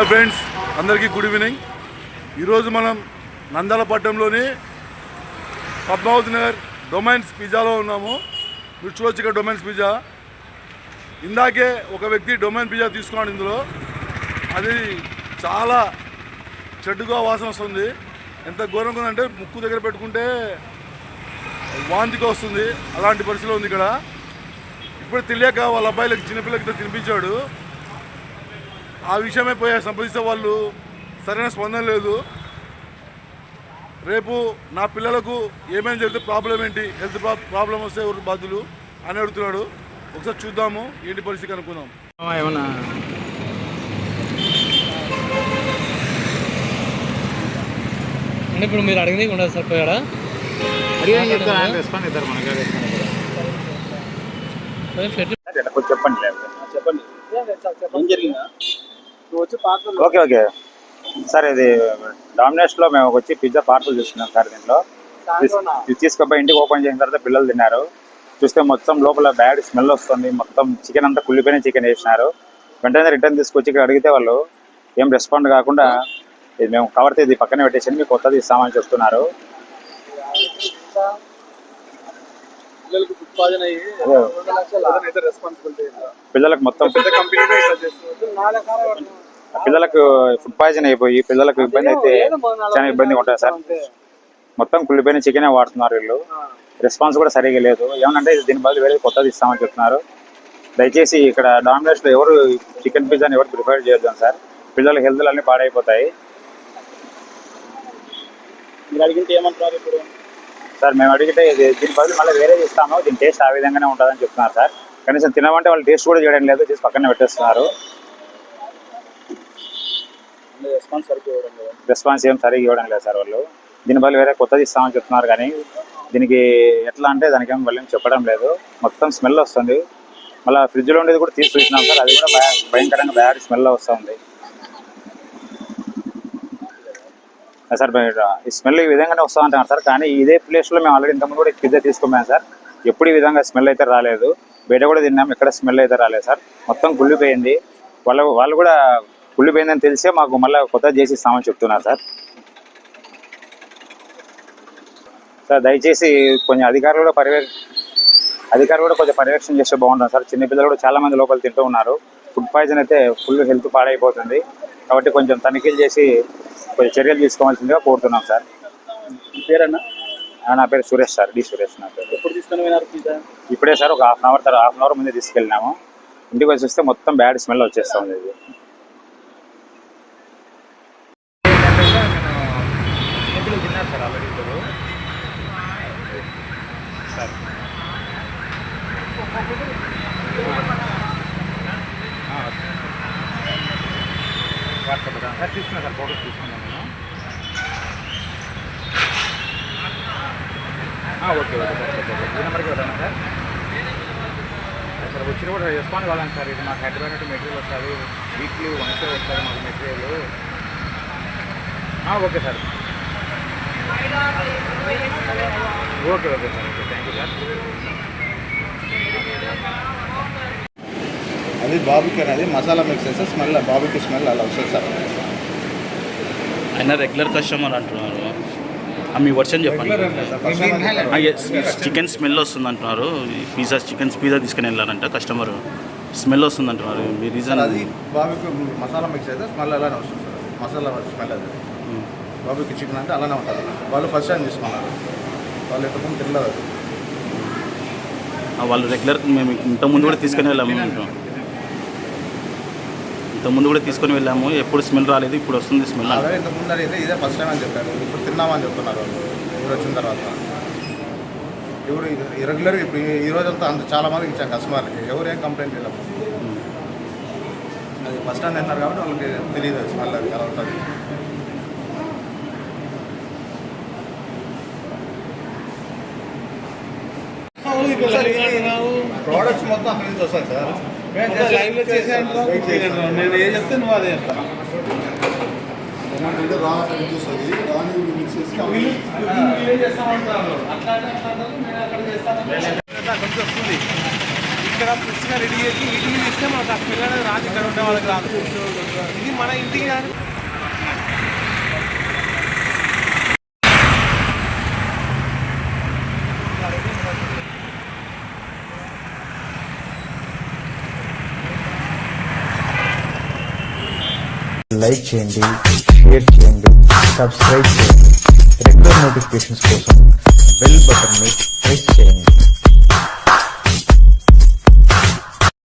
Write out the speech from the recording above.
Friends, అందరికీ good evening. ఈరోజు మనం నందలపట్నంలోని పద్మావతి నగర్ డొమైన్స్ పిజ్జాలో ఉన్నాము. మీరు చూడొచ్చు ఇక్కడ డొమైన్స్ పిజ్జా. ఇందాకే ఒక వ్యక్తి డొమైన్ పిజ్జా తీసుకున్నాడు. ఇందులో అది చాలా చెడ్డుగా వాసన వస్తుంది. ఎంత ఘోరంగా ఉందంటే ముక్కు దగ్గర పెట్టుకుంటే వాంతిగా వస్తుంది. అలాంటి పరిస్థితిలో ఉంది ఇక్కడ. ఇప్పుడు తెలియక వాళ్ళ అబ్బాయిలకి చిన్నపిల్లలకి తినిపించాడు. ఆ విషయమే పోయి సంప్రదిస్తే వాళ్ళు సరైన స్పందన లేదు. రేపు నా పిల్లలకు ఏమైనా జరిగితే ప్రాబ్లం ఏంటి, హెల్త్ ప్రాబ్లం వస్తే ఎవరు బాధ్యులు అని అడుగుతున్నాడు. ఒకసారి చూద్దాము ఏంటి పరిస్థితి అనుకుందాం. ఏమన్నా అంటే ఇప్పుడు మీరు అడిగినవి ఉండదు సార్. పోయాడా రెస్పాండ్ అవుతారు మనకి. చెప్పండి ఏం జరిగిందా? ఓకే ఓకే సార్, ఇది డామినోస్లో మేము వచ్చి పిజ్జా పార్సల్ తీసుకున్నాం సార్. దీంట్లో ఇది తీసుకుపోయి ఇంటికి ఓపెన్ చేసిన తర్వాత పిల్లలు తిన్నారు. చూస్తే మొత్తం లోపల బ్యాడ్ స్మెల్ వస్తుంది. మొత్తం చికెన్ అంతా కుళ్ళిపోయిన చికెన్ వేసినారు. వెంటనే రిటర్న్ తీసుకొచ్చి ఇక్కడ అడిగితే వాళ్ళు ఏం రెస్పాండ్ కాకుండా ఇది మేము కవర్తో ఇది పక్కనే పెట్టేసి మీకు కొత్తది ఇస్తామని చెప్తున్నారు. పిల్లలకు మొత్తం పిల్లలకు ఫుడ్ పాయిజన్ అయిపోయి పిల్లలకు ఇబ్బంది అయితే చాలా ఇబ్బందిగా ఉంటుంది సార్. మొత్తం కుళ్ళిపోయిన చికెనే వాడుతున్నారు వీళ్ళు. రెస్పాన్స్ కూడా సరిగా లేదు. ఏమనంటే దీని బదులు వేరే కొత్తది ఇస్తామని చెప్తున్నారు. దయచేసి ఇక్కడ డామినోస్లో ఎవరు చికెన్ పిజ్జాని ఎవరు ప్రిఫర్ చేయొద్దాం సార్. పిల్లల హెల్త్లు అన్నీ పాడైపోతాయి. మీరు అడిగితే ఏమంటున్నారు ఇప్పుడు సార్? మేము అడిగితే దీని బదులు మళ్ళీ వేరే ఇస్తాము, దీని టేస్ట్ ఆ విధంగానే ఉంటుందని చెప్తున్నారు సార్. కనీసం తినమంటే వాళ్ళు టేస్ట్ కూడా చేయడం లేదు, చేసి పక్కనే పెట్టేస్తున్నారు. రెస్పాన్స్ ఏం సరిగ్గా ఇవ్వడం లేదు సార్ వాళ్ళు. దీని బదులు వేరే కొత్తది ఇస్తామని చెప్తున్నారు కానీ దీనికి ఎట్లా అంటే దానికి ఏం వాళ్ళు చెప్పడం లేదు. మొత్తం స్మెల్ వస్తుంది. మళ్ళీ ఫ్రిడ్జ్లో ఉండేది కూడా తీసి చూసినాం సార్, అది కూడా భయంకరంగా బ్యాడ్ స్మెల్ వస్తుంది సార్. ఈ స్మెల్ ఈ విధంగానే వస్తూ అంటున్నారు సార్. కానీ ఇదే ప్లేస్లో మేము ఆల్రెడీ ఇంతకుముందు కూడా పిజ్జా తీసుకున్నాం సార్. ఎప్పుడు ఈ విధంగా స్మెల్ అయితే రాలేదు. బయట కూడా తిన్నాము, ఎక్కడ స్మెల్ అయితే రాలేదు సార్. మొత్తం కుళ్ళిపోయింది. వాళ్ళు కూడా కుళ్ళిపోయిందని తెలిసే మాకు మళ్ళీ కొత్తది చేసి ఇస్తామని చెప్తున్నారు సార్. సార్ దయచేసి కొంచెం అధికారులు కూడా కొంచెం పర్యవేక్షణ చేస్తే బాగుంటుంది సార్. చిన్నపిల్లలు కూడా చాలా మంది లోపల తింటూ ఉన్నారు. ఫుడ్ పాయిజన్ అయితే ఫుల్ హెల్త్ పాడైపోతుంది. కాబట్టి కొంచెం తనిఖీలు చేసి కొంచెం చర్యలు తీసుకోవాల్సిందిగా కోరుతున్నాం సార్. పేరన్నా? నా పేరు సురేష్ సార్, డి సురేష్ నా పేరు. ఎప్పుడు తీసుకుని ఇప్పుడే సార్ ఒక హాఫ్ అన్ అవర్ ముందే తీసుకెళ్ళినాము. ఇంటికి వచ్చి చూస్తే మొత్తం బ్యాడ్ స్మెల్ వచ్చేస్తుంది. ఇది తిన్నారు sir already sir. WhatsApp sir తీసుకున్నా సార్, ఫోటోస్ తీసుకున్నాను నేను. ఓకే ఓకే సార్, ఈ నెంబర్కి వస్తాను సార్. సార్ వచ్చిన కూడా రెస్పాండ్ కావాలి సార్. ఇది మాకు హైదరాబాద్ మెటీరియల్ వస్తుంది, వీక్లీ వన్స్ వస్తుంది మాకు material. Okay sir, okay okay sir, okay thank you sir. అది బాబుకి అనేది మసాలా మిక్స్ చేస్తే స్మెల్, బాబుకి స్మెల్ అలా వస్తుంది సార్. ఆయన రెగ్యులర్ కస్టమర్ అంటున్నారు. మీ వర్షన్ చెప్పండి. చికెన్ స్మెల్ వస్తుంది అంటున్నారు. చికెన్ పిజ్జా తీసుకుని వెళ్ళారంట కస్టమర్. స్మెల్ వస్తుంది అంటున్నారు. మీ రీజన్? అది బాబుకి మసాలా మిక్స్ అయితే స్మెల్ అలానే వస్తుంది సార్. మసాలా స్మెల్ అది బాబుకి చికెన్ అంటే అలానే ఉంటుంది. వాళ్ళు ఫస్ట్ టైం తీసుకున్నారు, వాళ్ళు ఎంతమంది తినలేదు. వాళ్ళు రెగ్యులర్ మేము ఇంతకుముందు కూడా తీసుకుని వెళ్ళాము. ఇంతకుముందు కూడా తీసుకొని వెళ్ళాము, ఎప్పుడు స్మెల్ రాలేదు, ఇప్పుడు వస్తుంది స్మెల్. ఇంతకుముందు అయితే ఇదే ఫస్ట్ టైం అని చెప్పారు, ఇప్పుడు తిన్నామని చెప్తున్నారు వాళ్ళు. ఇప్పుడు వచ్చిన తర్వాత ఇప్పుడు రెగ్యులర్గా ఇప్పుడు ఈ రోజంతా అంత చాలా మందికి ఇచ్చాను కస్టమర్లకి, ఎవరు ఏం కంప్లైంట్ చేయలేము. అది ఫస్ట్ టైం తిన్నారు కాబట్టి వాళ్ళకి తెలియదు స్మెల్ అది ఎలా ఉంటుంది. ప్రోడక్ట్స్ మొత్తం అక్కడి నుంచి వస్తాయి సార్. నేను ఏం చెప్తే నువ్వు అదే చెప్తాను. కొంచెం వస్తుంది. ఇక్కడ ఫ్రెష్గా రెడీ చేసి ఇంటి మీద ఇస్తే మాకు ఆ స్మెల్ అనేది రాదు, ఇక్కడ ఉండే వాళ్ళకి రాదు. ఇది మన ఇంటికి రాదు. లైక్ చేయండి, షేర్ చేయండి, సబ్స్క్రైబ్ చేయండి. రెగ్యులర్ నోటిఫికేషన్స్ కోసం బెల్ బటన్ని ప్రెస్ చేయండి.